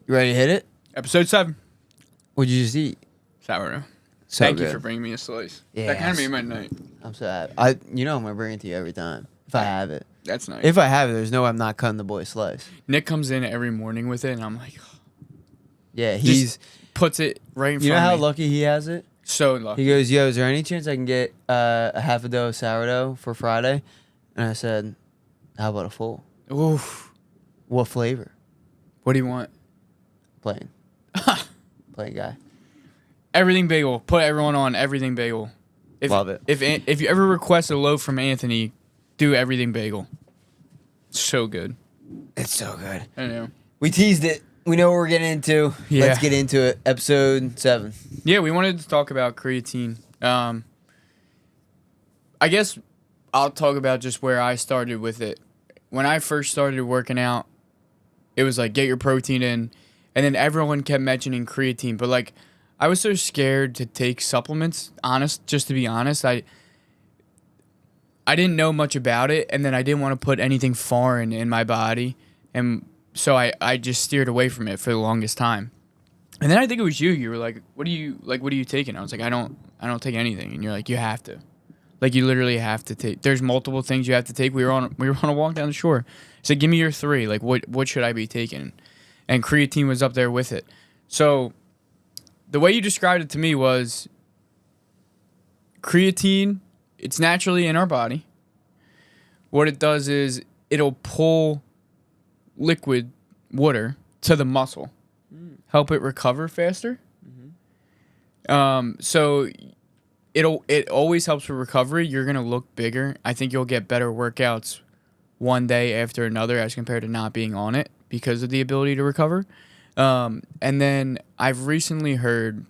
You ready to hit it? Episode 7. What'd you just eat? Sourdough. So Thank good. you for bringing me a slice. Yeah, That kind of made my night. I'm so happy. I'm gonna bring it to you every time if I have it. That's nice. If I have it, there's no way I'm not cutting the boy a slice. Nick comes in every morning with it, and I'm like, Yeah, he's puts it right in front of me. You know how lucky he has it? So lucky. He goes, "Yo, is there any chance I can get a half a dough of sourdough for Friday?" And I said, "How about a full? Oof. What flavor?" What do you want? Plain. Plain guy. Everything bagel. Put everyone on everything bagel. Love it. If you ever request a loaf from Anthony, do everything bagel. So good. It's so good. I know. We teased it. We know what we're getting into. Yeah. Let's get into it. Episode 7. Yeah, we wanted to talk about creatine. I guess I'll talk about just where I started with it. When I first started working out, it was like, get your protein in. And then everyone kept mentioning creatine. But, like, I was so scared to take supplements, just to be honest. I didn't know much about it. And then I didn't want to put anything foreign in my body. And so I just steered away from it for the longest time. And then I think it was you. You were like, what are you taking? I was like, I don't take anything. And you're like, you have to. Like, you literally have to take. There's multiple things you have to take. We were on a walk down the shore. So give me your 3. Like, what should I be taking? And creatine was up there with it. So the way you described it to me was creatine, it's naturally in our body. What it does is it'll pull liquid water to the muscle, help it recover faster. So it always helps with recovery. You're gonna look bigger. I think you'll get better workouts one day after another as compared to not being on it because of the ability to recover. And then I've recently heard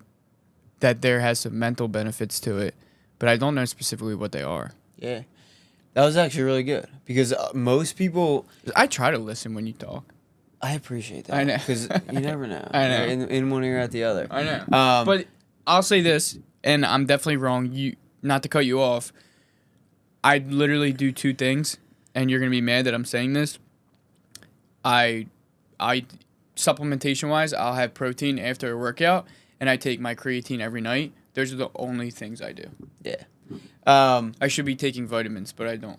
that there has some mental benefits to it, but I don't know specifically what they are. Yeah. That was actually really good because most people... I try to listen when you talk. I appreciate that. I know. Because you never know. I know. In one ear, out the other. I know. But I'll say this, and I'm definitely wrong. Not to cut you off. I literally do 2 things, and you're going to be mad that I'm saying this. I supplementation-wise, I'll have protein after a workout, and I take my creatine every night. Those are the only things I do. Yeah. I should be taking vitamins, but I don't.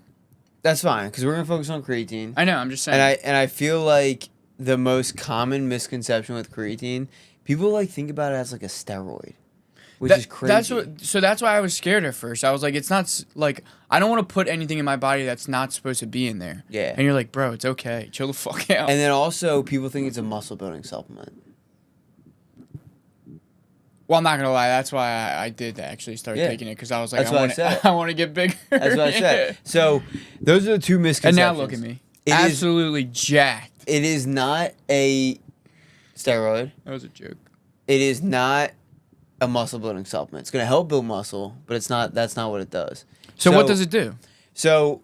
That's fine, because we're going to focus on creatine. I know, I'm just saying. And I feel like the most common misconception with creatine, people like think about it as like a steroid, which is crazy. That's why I was scared at first. I was like, it's not like I don't want to put anything in my body that's not supposed to be in there. Yeah. And you're like, bro, it's okay. Chill the fuck out. And then also people think it's a muscle building supplement. Well, I'm not gonna lie. That's why I did actually start taking it because I was like, I want to get bigger. That's what I said. So those are the 2 misconceptions. And now look at me, absolutely jacked. It is not a steroid. That was a joke. It is not a muscle building supplement. It's gonna help build muscle, but it's not. That's not what it does. So what does it do? So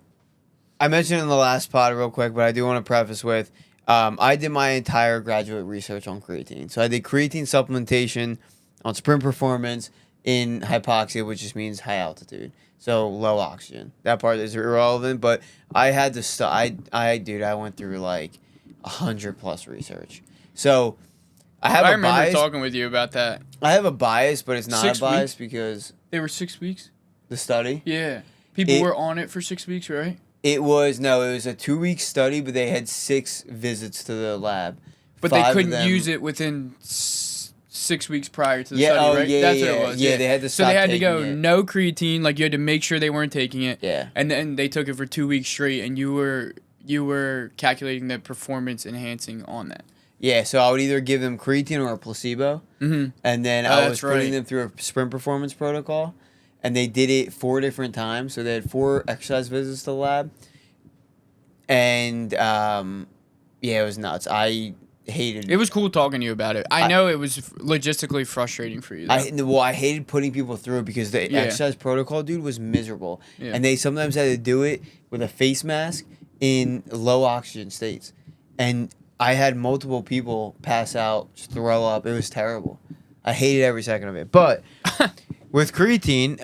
I mentioned in the last pod real quick, but I do want to preface with I did my entire graduate research on creatine. So I did creatine supplementation on sprint performance in hypoxia, which just means high altitude. So low oxygen. That part is irrelevant, but I had to I went through like 100+ research. So I remember bias. Talking with you about that. I have a bias, but it's not 6 a bias weeks? because They were 6 weeks? the study. Yeah. People were on it for 6 weeks, right? It was a 2-week study, but they had 6 visits to the lab. But they couldn't use it within 6 weeks prior to the study, right? That's what it was. Yeah, they had to stop So they had to taking go it. no creatine, like you had to make sure they weren't taking it. Yeah. And then they took it for 2 weeks straight, and you were calculating the performance enhancing on that. Yeah, so I would either give them creatine or a placebo, and then I was putting them through a sprint performance protocol, and they did it 4 different times. So they had 4 exercise visits to the lab, and it was nuts. I hated. It was cool talking to you about it. I know it was logistically frustrating for you, though. I hated putting people through it because the exercise protocol, dude, was miserable, and they sometimes had to do it with a face mask in low oxygen states, and I had multiple people pass out, just throw up. It was terrible. I hated every second of it. But with creatine,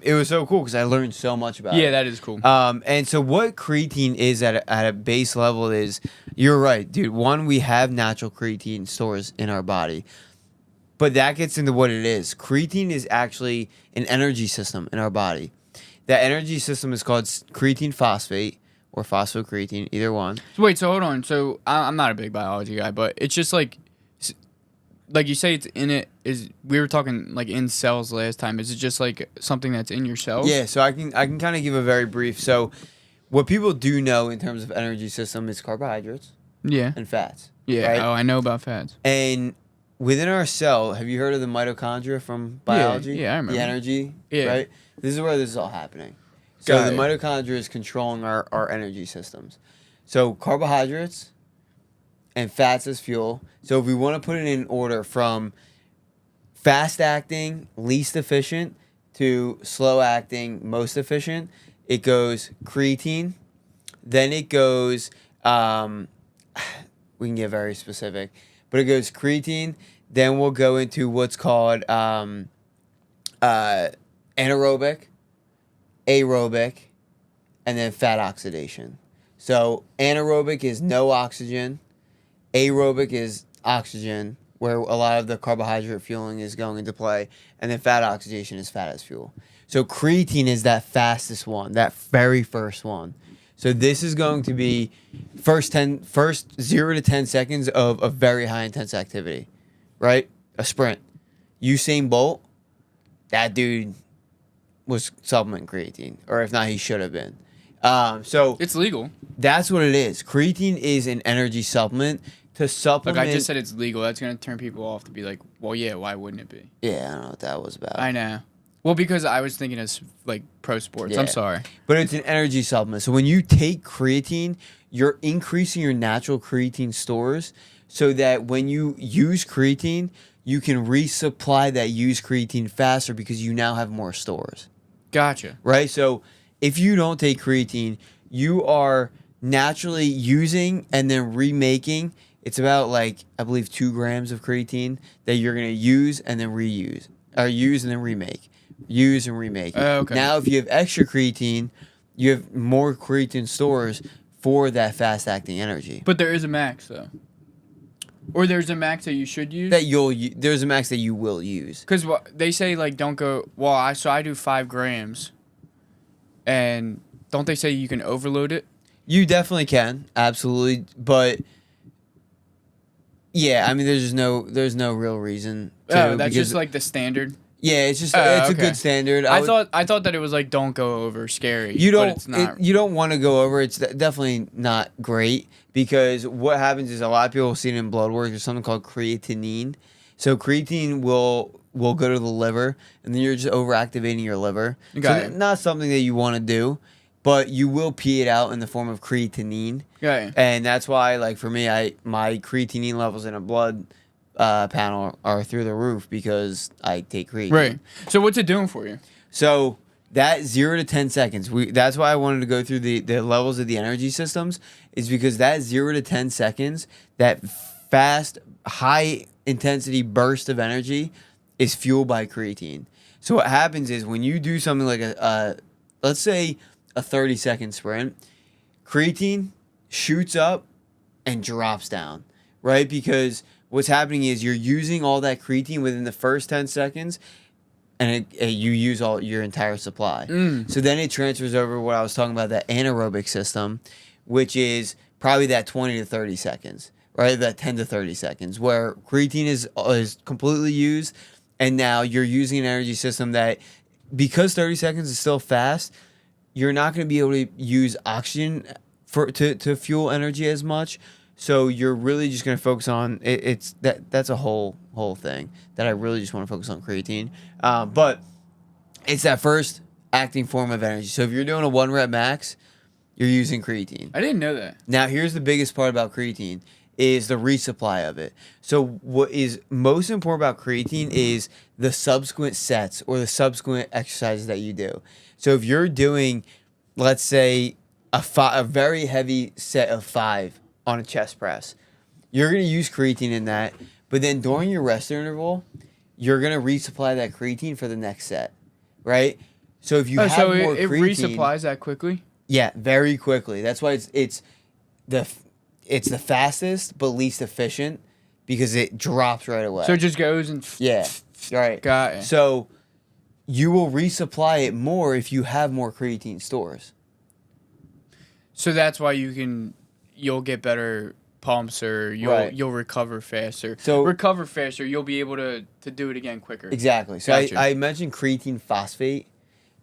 it was so cool because I learned so much about Yeah, it. that is cool. And so what creatine is at a base level is, you're right, dude. One, we have natural creatine stores in our body, but that gets into what it is. Creatine is actually an energy system in our body. That energy system is called creatine phosphate or phosphocreatine, either one. So wait, so hold on. So I'm not a big biology guy, but it's just like you say, it's in it. Is we were talking like in cells last time? Is it just like something that's in your cells? Yeah, so I can kind of give a very brief. So, what people do know in terms of energy system is carbohydrates Yeah. and fats. Yeah. Right? Oh, I know about fats. And within our cell, have you heard of the mitochondria from biology? Yeah, I remember. The energy. Yeah. Right. This is where this is all happening. So Got the it. mitochondria is controlling our energy systems. So carbohydrates and fats as fuel. So if we want to put it in order from fast acting, least efficient, to slow acting, most efficient, it goes creatine. Then it goes, we can get very specific, but it goes creatine. Then we'll go into what's called anaerobic, aerobic, and then fat oxidation. So anaerobic is no oxygen. Aerobic is oxygen, where a lot of the carbohydrate fueling is going into play, and then fat oxidation is fat as fuel. So creatine is that fastest one, that very first one. So this is going to be first 0 to 10 seconds of a very high intense activity, right? A sprint. Usain Bolt, that dude was supplementing creatine, or if not, he should have been. So It's legal. that's what it is. Creatine is an energy supplement to Look, supplement. I just said it's legal. That's gonna turn people off to be like, well, yeah, why wouldn't it be? Yeah, I don't know what that was about. I know. Well, because I was thinking as like pro sports. Yeah. I'm sorry. But it's an energy supplement. So when you take creatine, you're increasing your natural creatine stores so that when you use creatine, you can resupply that used creatine faster because you now have more stores. Gotcha. Right? So if you don't take creatine, you are naturally using and then remaking. It's about like, I believe, 2 grams of creatine that you're going to use and then reuse, or use and then remake. Use and remake. Okay. Now, if you have extra creatine, you have more creatine stores for that fast acting energy. But there is a max though. Or there's a max that you should use. That there's a max that you will use. Because they say like don't go. Well, I do 5 grams. And don't they say you can overload it? You definitely can, absolutely, but yeah, I mean, there's no real reason. Oh, that's just like the standard. Yeah, it's just Oh, it's a okay. good standard. I thought that it was like don't go over scary. you but don't it's not. you don't want to go over. It's definitely not great because what happens is a lot of people see it in blood work. There's something called creatinine. So creatine will go to the liver, and then you're just overactivating your liver. Got So it. not something that you want to do, but you will pee it out in the form of creatinine. Yeah. And that's why, like for me, my creatinine levels in a blood panel are through the roof because I take creatine. Right. So what's it doing for you? So that 0 to 10 seconds, that's why I wanted to go through the levels of the energy systems, is because that 0 to 10 seconds, that fast, high intensity burst of energy is fueled by creatine. So what happens is when you do something like let's say a 30-second sprint, creatine shoots up and drops down, right? Because what's happening is you're using all that creatine within the first 10 seconds, and you use all your entire supply. So then it transfers over what I was talking about, that anaerobic system, which is probably that 20 to 30 seconds, right? That 10 to 30 seconds, where creatine is completely used, and now you're using an energy system that, because 30 seconds is still fast, you're not going to be able to use oxygen to fuel energy as much. So you're really just going to focus on it. That's a whole thing that I really just want to focus on creatine. But it's that first acting form of energy. So if you're doing a 1 rep max, you're using creatine. I didn't know that. Now here's the biggest part about creatine is the resupply of it. So what is most important about creatine is the subsequent sets or the subsequent exercises that you do. So if you're doing, let's say, a very heavy set of 5 on a chest press, you're going to use creatine in that. But then during your rest interval, you're gonna resupply that creatine for the next set, right? So if you Oh, have so more it creatine, resupplies that quickly? yeah, very quickly. That's why the it's the fastest but least efficient because it drops right away. So it just goes and... Yeah, right. Got it. So you will resupply it more if you have more creatine stores. So that's why you'll get better pumps, or Right. you'll recover faster. So- recover faster, you'll be able to do it again quicker. Exactly. So Gotcha. I mentioned creatine phosphate.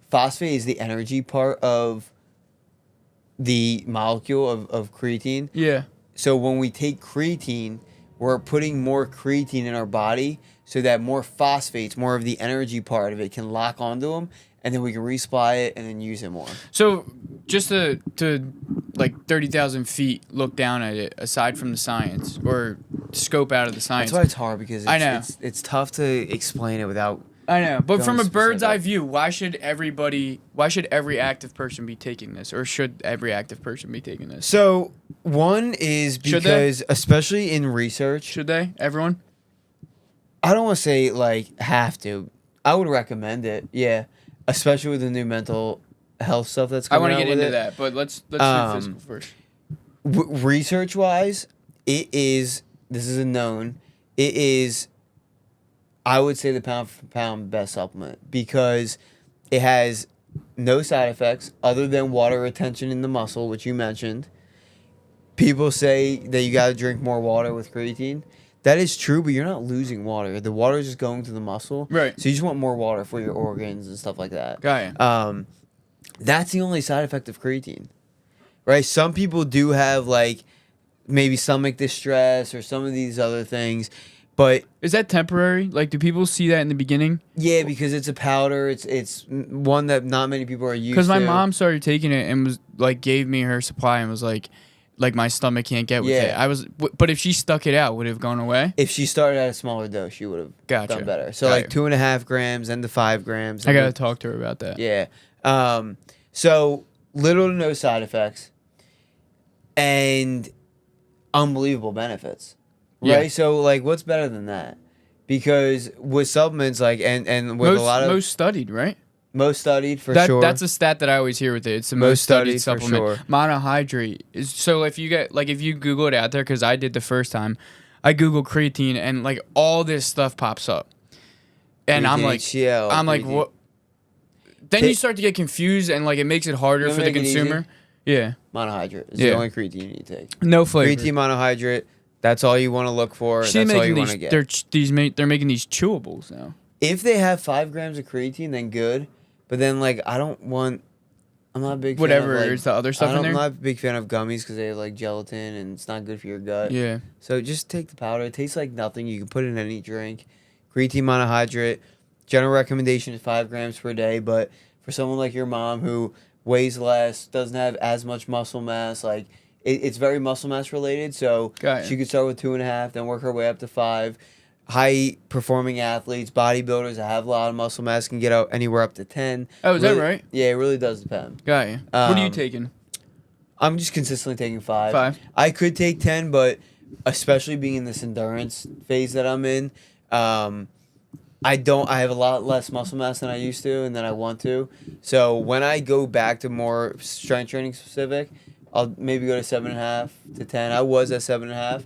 Phosphate is the energy part of the molecule of creatine. Yeah. So when we take creatine, we're putting more creatine in our body so that more phosphates, more of the energy part of it can lock onto them, and then we can resupply it and then use it more. So just to like 30,000 feet look down at it, aside from the science, or scope out of the science. That's why it's hard because I know. it's tough to explain it without. I know, but Going from a bird's eye specific. view, why should every active person be taking this, or should every active person be taking this? So one is Should they? because especially in research, Should they? Everyone? I don't want to say like have to. I would recommend it. Yeah, especially with the new mental health stuff that's I coming want to out get with into it. that, but let's do Um, physical first. Research wise, it is. This is a known. It is. I would say the pound for pound best supplement because it has no side effects other than water retention in the muscle, which you mentioned. People say that you got to drink more water with creatine. That is true, but you're not losing water. The water is just going to the muscle. Right. So you just want more water for your organs and stuff like that. Got ya. That's the only side effect of creatine. Right? Some people do have like maybe stomach distress or some of these other things. But Is that temporary? Like, do people see that in the beginning? yeah, because it's a powder, it's one that not many people are used to. Because my mom started taking it and was like, gave me her supply and was like my stomach can't get with Yeah. it. But if she stuck it out, would it have gone away? If she started at a smaller dose, she would have Gotcha. done better. So Got like it. 2.5 grams and the 5 grams. I and gotta the- talk to her about that. Yeah. So little to no side effects and unbelievable benefits. Right? Yeah. So like what's better than that? Because with supplements like and with a lot of most studied, right? most studied for That, sure. That's a stat that I always hear with it. It's the Most most studied studied for supplement. sure. Monohydrate is so if you Google it out there, because I did the first time, I Googled creatine and like all this stuff pops up, and I'm Creatine, like, HCl, creatine. what? Then you Ta- start to get confused, and like it makes it harder You for wanna the make it easy? consumer. Yeah, Monohydrate is Yeah. the only creatine you need to take. no flavor. Creatine monohydrate. That's all you want to look for. She's That's all making you want these. to get. They're making these chewables now. If they have 5 grams of creatine, then good. But then like I'm not a big fan Whatever of, like, is the other stuff in I'm there. not a big fan of gummies because they have like gelatin and it's not good for your gut. Yeah, So just take the powder. It tastes like nothing. You can put it in any drink. Creatine monohydrate. General recommendation is 5 grams per day. But for someone like your mom who weighs less, doesn't have as much muscle mass, like it's very muscle mass related. So Got it. she could start with 2.5, then work her way up to 5. High performing athletes, bodybuilders that have a lot of muscle mass can get out anywhere up to 10. Oh, is that Really- right? Yeah, it really does depend. got you. What are you Um, taking? I'm just consistently taking 5. 5. I could take 10, but especially being in this endurance phase that I'm in, I have a lot less muscle mass than I used to and than I want to. So when I go back to more strength training specific, I'll maybe go to 7.5 to 10. I was at 7.5,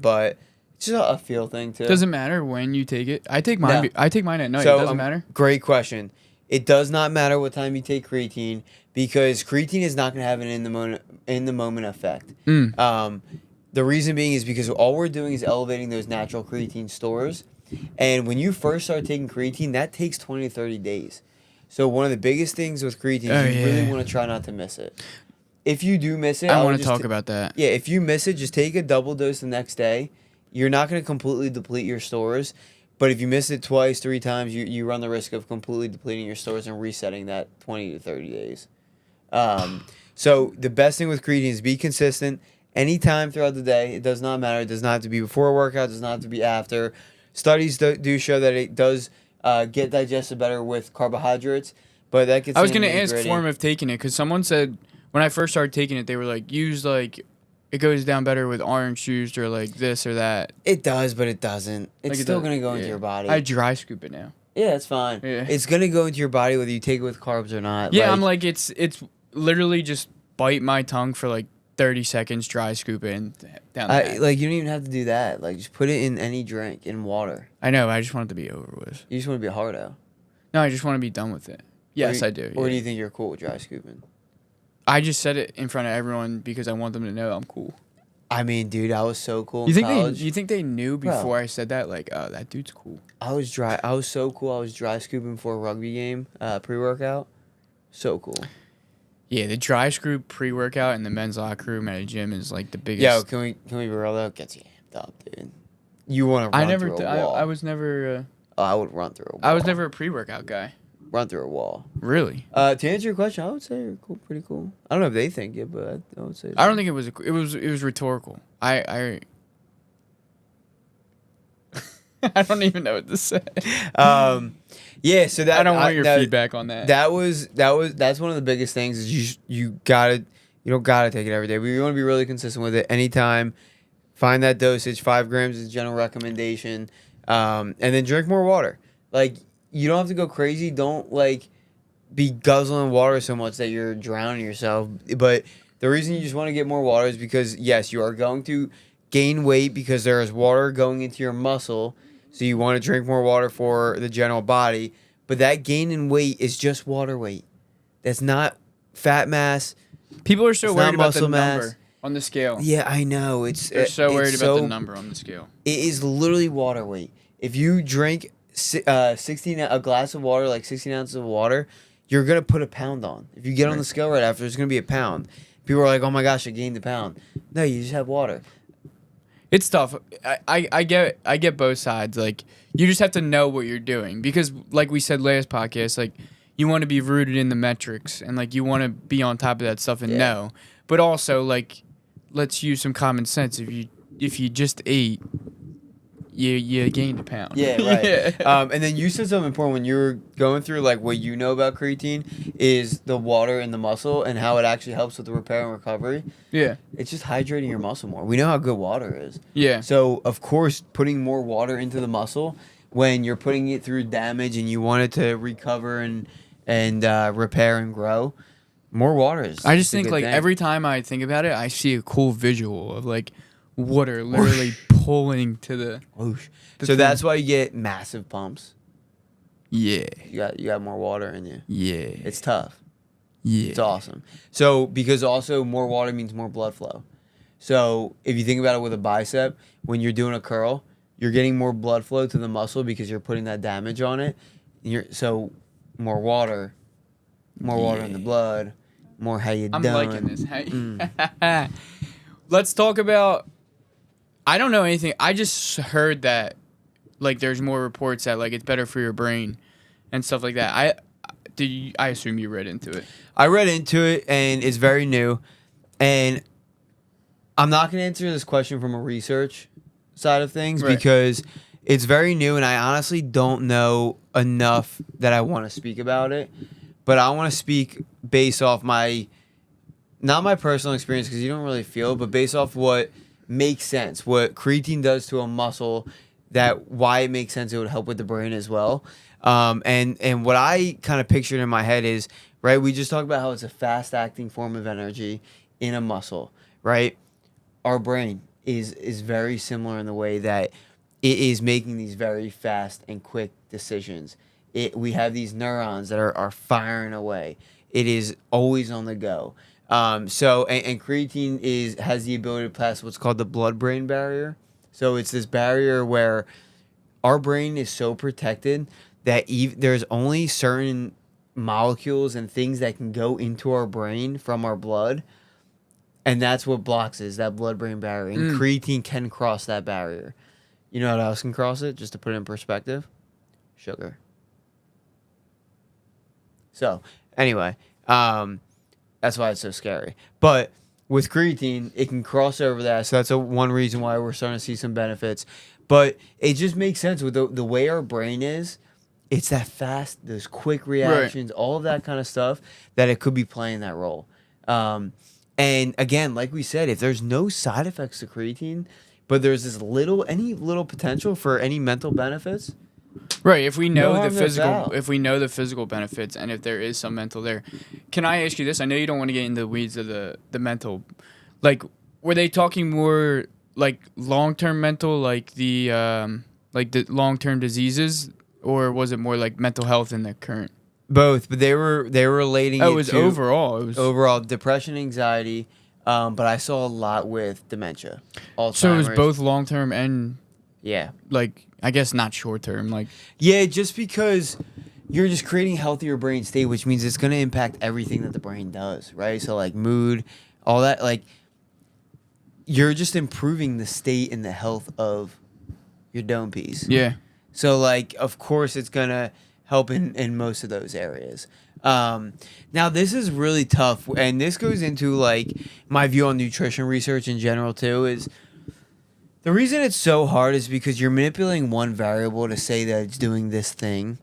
but it's just a feel thing too. Does it matter when you take it? I take mine. No. I take mine at night. So, it doesn't matter. Great question. It does not matter what time you take creatine because creatine is not going to have an in the moment effect. The reason being is because all we're doing is elevating those natural creatine stores. And when you first start taking creatine, that takes 20 to 30 days. So one of the biggest things with creatine is you really want to try not to miss it. If you do miss it, I would want to just talk about that. Yeah, if you miss it, just take a double dose the next day. You're not going to completely deplete your stores. But if you miss it twice, 3 times, you run the risk of completely depleting your stores and resetting that 20 to 30 days. So the best thing with creatine is be consistent anytime throughout the day. It does not matter. It does not have to be before a workout. It does not have to be after. Studies do show that it does get digested better with carbohydrates. But that gets I was into gonna the ask nitty-gritty. form of taking it because someone said when I first started taking it, they were like use like it goes down better with orange juice or like this or that. It does, but it doesn't. It's Like, still gonna go into your body. I dry scoop it now. Yeah, it's fine. Yeah. It's gonna go into your body whether you take it with carbs or not. Yeah, I'm like it's literally just bite my tongue for like 30 seconds, dry scoop it, and down the back. like you don't even have to do that. Like just put it in any drink in water. I know. I just want it to be over with. You just want to be a hardo. No, I just want to be done with it. Yes, I do. Or Yeah. do you think you're cool with dry scooping? I just said it in front of everyone because I want them to know I'm cool. I mean, dude, I was so cool. You in college. you think they knew before Bro. I said that? Like, oh, that dude's cool. I was so cool. I was dry scooping for a rugby game, pre-workout. So cool. Yeah, the dry scoop pre-workout in the men's locker room at a gym is like the biggest. Yo, can we be real though? Gets you amped up, dude. You want to run through a wall. I was never. Oh, I would run through a wall. I was never a pre-workout guy. Run through a wall. Really? To answer your question, I would say you're cool, pretty cool. I don't know if they think it, but I would say. I don't think it was. It was rhetorical. I I don't even know what to say. Yeah. So that I don't want your feedback on that. That's one of the biggest things is you don't gotta take it every day, but you want to be really consistent with it. Anytime, find that dosage. 5 grams is general recommendation, and then drink more water. Like you don't have to go crazy. Don't like be guzzling water so much that you're drowning yourself. But the reason you just want to get more water is because yes, you are going to gain weight because there is water going into your muscle. So you want to drink more water for the general body. But that gain in weight is just water weight. That's not fat mass. People are so It's worried not about the muscle number mass. on the scale. Yeah, I know. They're so worried about the number on the scale. It is literally water weight. If you drink a glass of water, like 16 ounces of water, you're going to put a pound on. If you get on the scale right after, it's going to be a pound. People are like, oh my gosh, I gained a pound. No, you just have water. It's tough. I get both sides. Like you just have to know what you're doing because, like we said last podcast, like you want to be rooted in the metrics and like you want to be on top of that stuff and know. But also like, let's use some common sense. If you just ate, you gained a pound. Yeah, right. Yeah. And then you said something important when you were going through like what you know about creatine is the water in the muscle and how it actually helps with the repair and recovery. Yeah. It's just hydrating your muscle more. We know how good water is. Yeah. So of course, putting more water into the muscle when you're putting it through damage and you want it to recover and repair and grow, more water is. I just think a good like thing. every time I think about it, I see a cool visual of like water literally pulling to the. Whoosh. the So thing. that's why you get massive pumps. Yeah. You got more water in you. Yeah. It's tough. Yeah. It's awesome. So because also more water means more blood flow. So if you think about it with a bicep, when you're doing a curl, you're getting more blood flow to the muscle because you're putting that damage on it. So more water in the blood, more how you I'm done. liking this. Hey. Let's talk about. I don't know anything. I just heard that like there's more reports that like it's better for your brain and stuff like that. I assume you read into it. I read into it and it's very new, and I'm not going to answer this question from a research side of things because it's very new and I honestly don't know enough that I want to speak about it. But I want to speak based off not my personal experience because you don't really feel it, but based off what makes sense, what creatine does to a muscle, why it makes sense it would help with the brain as well. And what I kind of pictured in my head is, right, we just talked about how it's a fast-acting form of energy in a muscle, right? Our brain is very similar in the way that it is making these very fast and quick decisions. We have these neurons that are firing away. It is always on the go. And creatine has the ability to pass what's called the blood-brain barrier. So it's this barrier where our brain is so protected that there's only certain molecules and things that can go into our brain from our blood, and that's what blocks that blood-brain barrier. And creatine can cross that barrier. You know what else can cross it? Just to put it in perspective, sugar. So anyway, that's why it's so scary. But with creatine, it can cross over that. So that's one reason why we're starting to see some benefits. But it just makes sense with the way our brain is. It's that fast, those quick reactions, all of that kind of stuff that it could be playing that role. And again, like we said, if there's no side effects to creatine, but there's any little potential for any mental benefits, Right. If we know No the harm, no physical, foul. if we know the physical benefits, and if there is some mental there, can I ask you this? I know you don't want to get into the weeds of the mental. Like, were they talking more like long term mental, like the long term diseases, or was it more like mental health in the current? both, but they were relating Oh, it it was to overall. It was overall depression, anxiety, but I saw a lot with dementia, Alzheimer's. so it was both long term and Yeah. like I guess not short term. Like Yeah, just because you're just creating a healthier brain state, which means it's going to impact everything that the brain does, right? So like mood, all that, like you're just improving the state and the health of your dome piece. yeah. So like, of course, it's gonna help in most of those areas. Now this is really tough, and this goes into like my view on nutrition research in general too. Is the reason it's so hard is because you're manipulating one variable to say that it's doing this thing,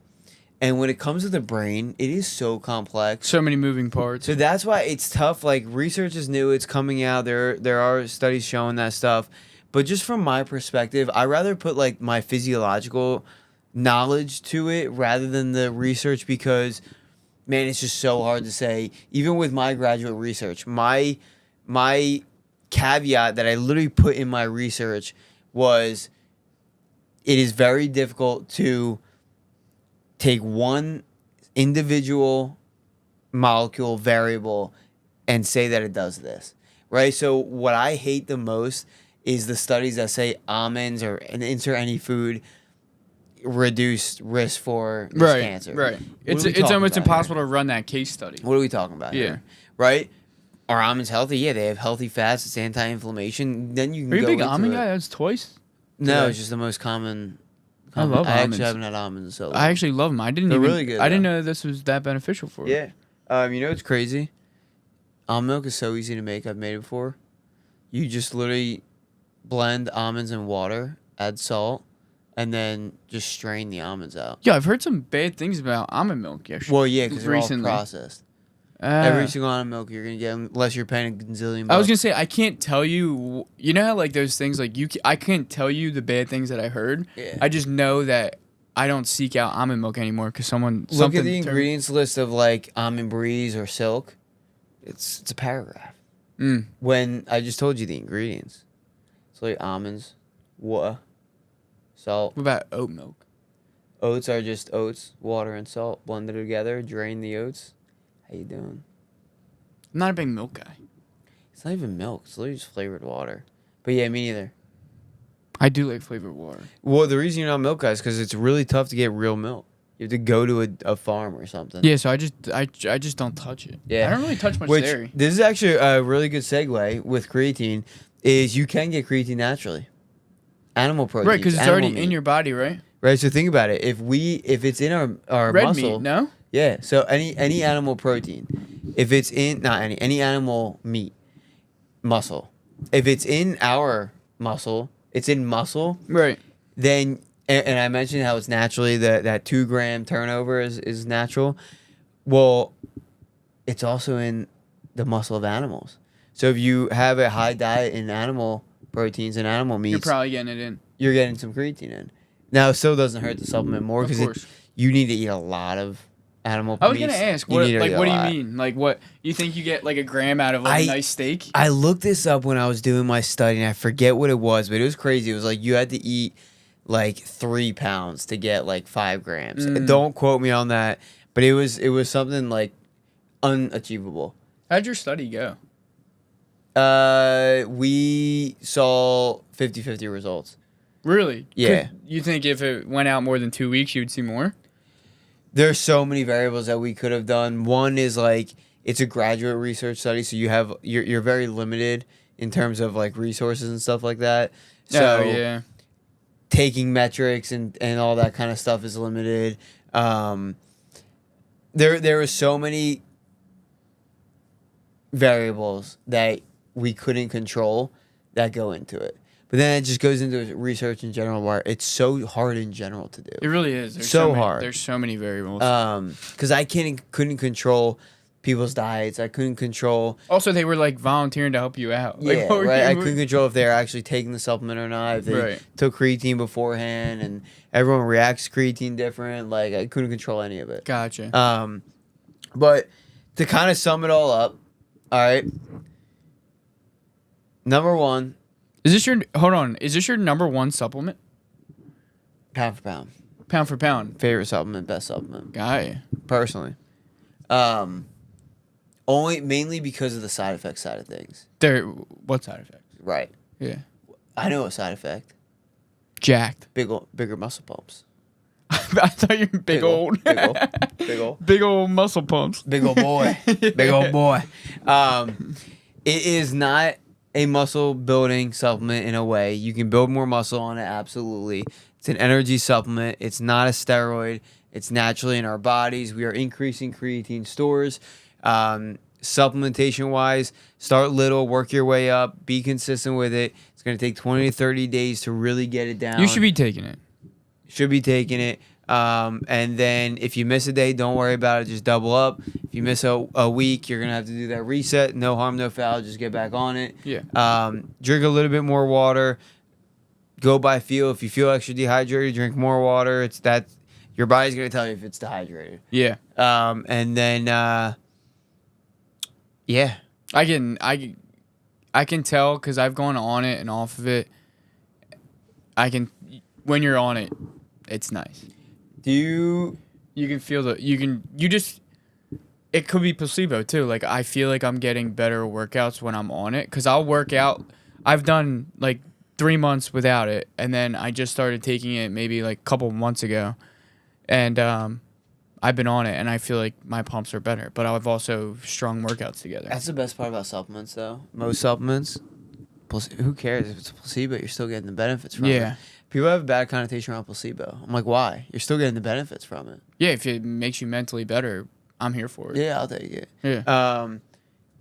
and when it comes to the brain, it is so complex. So many moving parts. So that's why it's tough. Like research is new; it's coming out. There are studies showing that stuff. But just from my perspective, I rather put like my physiological knowledge to it rather than the research because, man, it's just so hard to say. Even with my graduate research, my caveat that I literally put in my research was, it is very difficult to take one individual molecule variable and say that it does this, right? So what I hate the most is the studies that say almonds or insert any food reduced risk for this cancer. Right. What It's are we talking almost about impossible to run that case study. What are we talking about Yeah. here? Right? Are almonds healthy? Yeah, they have healthy fats. It's anti-inflammation. Then you can Are you a go big into almond it. guy? That's twice. No, today? it's just the most common. I love I almonds. actually haven't had almonds, so I actually love them. I didn't They're even. really good, I didn't though. know this was that beneficial for you. yeah. You know what's crazy? Almond milk is so easy to make. I've made it before. You just literally blend almonds and water, add salt, and then just strain the almonds out. Yeah, I've heard some bad things about almond milk. Actually. Well, yeah, because they're all Recently. processed. Every single almond milk you're gonna get, unless you're paying a gazillion bucks. I was gonna say I can't tell you. You know how like those things like I can't tell you the bad things that I heard. Yeah. I just know that I don't seek out almond milk anymore because someone Look something at the ingredients list of like almond breeze or silk. It's a paragraph. Mm. When I just told you the ingredients, it's like almonds, water, salt. What about oat milk? Oats are just oats, water, and salt blended together. Drain the oats. How you doing? I'm not a big milk guy. It's not even milk. It's literally just flavored water. But yeah, me neither. I do like flavored water. Well, the reason you're not a milk guy is because it's really tough to get real milk. You have to go to a farm or something. Yeah, so I just don't touch it. Yeah. I don't really touch much Which, dairy. this is actually a really good segue with creatine, is you can get creatine naturally. Animal protein. Right, because it's already in your body, right? Right, so think about it. If it's in our Red muscle. meat, no? Yeah, so any animal protein, if it's in, not any animal meat, muscle. If it's in our muscle, it's in muscle, Right. then, and I mentioned how it's naturally, that 2 gram turnover is natural. Well, it's also in the muscle of animals. So if you have a high diet in animal proteins and animal meats, You're probably getting it in. you're getting some creatine in. Now, it still doesn't hurt to supplement more Of because course. you need to eat a lot of animal I was meats. gonna ask, You what need to eat a what do you lot. mean? Like what you think you get like a gram out of like a nice steak? I looked this up when I was doing my study, and I forget what it was, but it was crazy. It was like you had to eat like 3 pounds to get like 5 grams. Don't quote me on that, but it was something like unachievable. How'd your study go? We saw 50-50 results. Really? Yeah. You think if it went out more than 2 weeks, you'd see more? There's so many variables that we could have done. One is like it's a graduate research study, so you're very limited in terms of like resources and stuff like that. So Oh, yeah. taking metrics and all that kind of stuff is limited. There were so many variables that we couldn't control that go into it. But then it just goes into research in general, where it's so hard in general to do. It really is. There's So many, hard. There's so many variables. Because I couldn't control people's diets. I couldn't control. Also, they were like volunteering to help you out. Yeah, Like, what were right. you- I couldn't control if they were actually taking the supplement or not. If they Right. took creatine beforehand, and everyone reacts to creatine different. Like I couldn't control any of it. Gotcha. But to kind of sum it all up, all right. Number one, Is this your hold on? Is this your number one supplement? pound for pound, Pound for pound. favorite supplement, best supplement, Guy. personally. Only mainly because of the side effect side of things. There. What side effects? Right. Yeah. I know a side effect. Jacked. Bigger muscle pumps. I thought you were big old. Big old. Big old. Big old muscle pumps. Big old boy. Big old boy. It is not a muscle building supplement in a way. You can build more muscle on it, absolutely. It's an energy supplement. It's not a steroid. It's naturally in our bodies. We are increasing creatine stores. Supplementation wise, start little, work your way up, be consistent with it. It's going to take 20 to 30 days to really get it down. You should be taking it. Should be taking it. And then if you miss a day, don't worry about it. Just double up. If you miss a week, you're going to have to do that reset. No harm, no foul. Just get back on it. Yeah. Drink a little bit more water. Go by feel. If you feel extra dehydrated, drink more water. It's that your body's going to tell you if it's dehydrated. Yeah. And then, yeah. I can tell because I've gone on it and off of it. When you're on it, it's nice. You can feel it could be placebo too. Like I feel like I'm getting better workouts when I'm on it because I'll work out. I've done like 3 months without it, and then I just started taking it maybe like a couple months ago, and I've been on it, and I feel like my pumps are better. But I've also strung workouts together. That's the best part about supplements, though. Most supplements, who cares if it's a placebo? You're still getting the benefits from it. People have a bad connotation around placebo. I'm like, why? You're still getting the benefits from it. Yeah, if it makes you mentally better, I'm here for it. Yeah, I'll take it. Yeah.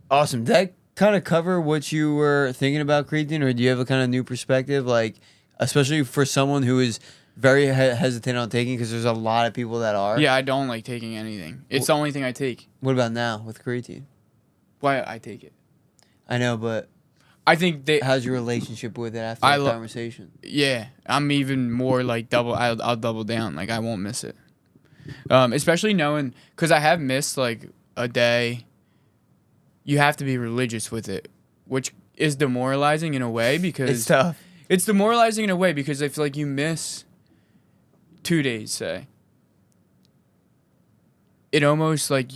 Awesome. Did that kind of cover what you were thinking about creatine, or do you have a kind of new perspective, like especially for someone who is very hesitant on taking, because there's a lot of people that are. Yeah, I don't like taking anything. It's the only thing I take. What about now with creatine? Why I take it? I know, but I think how's your relationship with it after that conversation? Yeah, I'm even more like I'll double down. Like I won't miss it. Especially knowing, because I have missed like a day. You have to be religious with it, which is demoralizing in a way because it's tough. It's demoralizing in a way because if like you miss 2 days, say, it almost like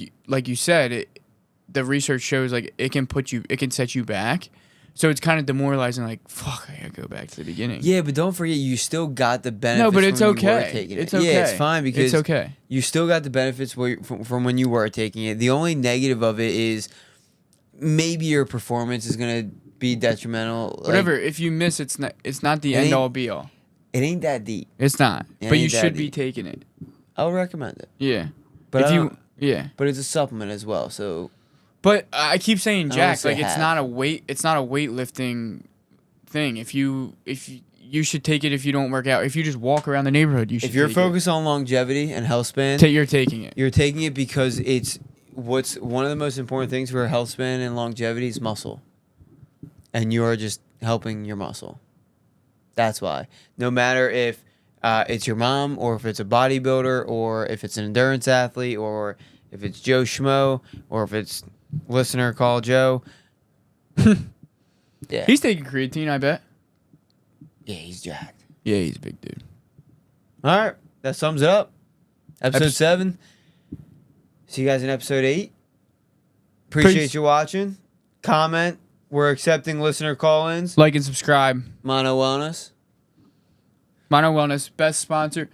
you said, the research shows like it can set you back. So it's kind of demoralizing. Like fuck, I gotta go back to the beginning. Yeah, but don't forget, you still got the benefits. No, but it's from when you were okay. taking It's it. okay. Yeah, it's fine because it's okay. You still got the benefits from when you were taking it. The only negative of it is maybe your performance is gonna be detrimental. Whatever. If you miss, it's not the end all be all. It ain't that deep. It's not. It But you ain't that should be deep. taking it. I would recommend it. Yeah. But if I you don't- yeah. But it's a supplement as well, so But I keep saying I Jack, say like it's half. not a weightlifting thing. If you should take it if you don't work out. If you just walk around the neighborhood, you should. if you're take focused on longevity and health span, you're taking it. you're taking it because it's what's one of the most important things for health span and longevity is muscle. And you are just helping your muscle. That's why. No matter if it's your mom or if it's a bodybuilder or if it's an endurance athlete or if it's Joe Schmo or if it's listener called Joe. Yeah. He's taking creatine, I bet. Yeah, he's jacked. Yeah, he's a big dude. All right. That sums it up. Episode Epis- 7. See you guys in episode 8. Appreciate Peace. you watching. Comment. We're accepting listener call-ins. Like and subscribe. Mano Wellness. Mano Wellness, best sponsor.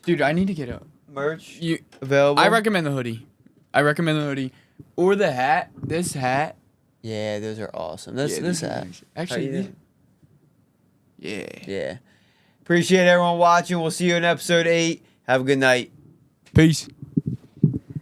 Dude, I need to get a Merch you. available. I recommend the hoodie. Or the hat. This hat. Yeah, those are awesome. This these are hat. nice. How Actually, you doing? yeah. Yeah. Appreciate everyone watching. We'll see you in episode 8. Have a good night. Peace.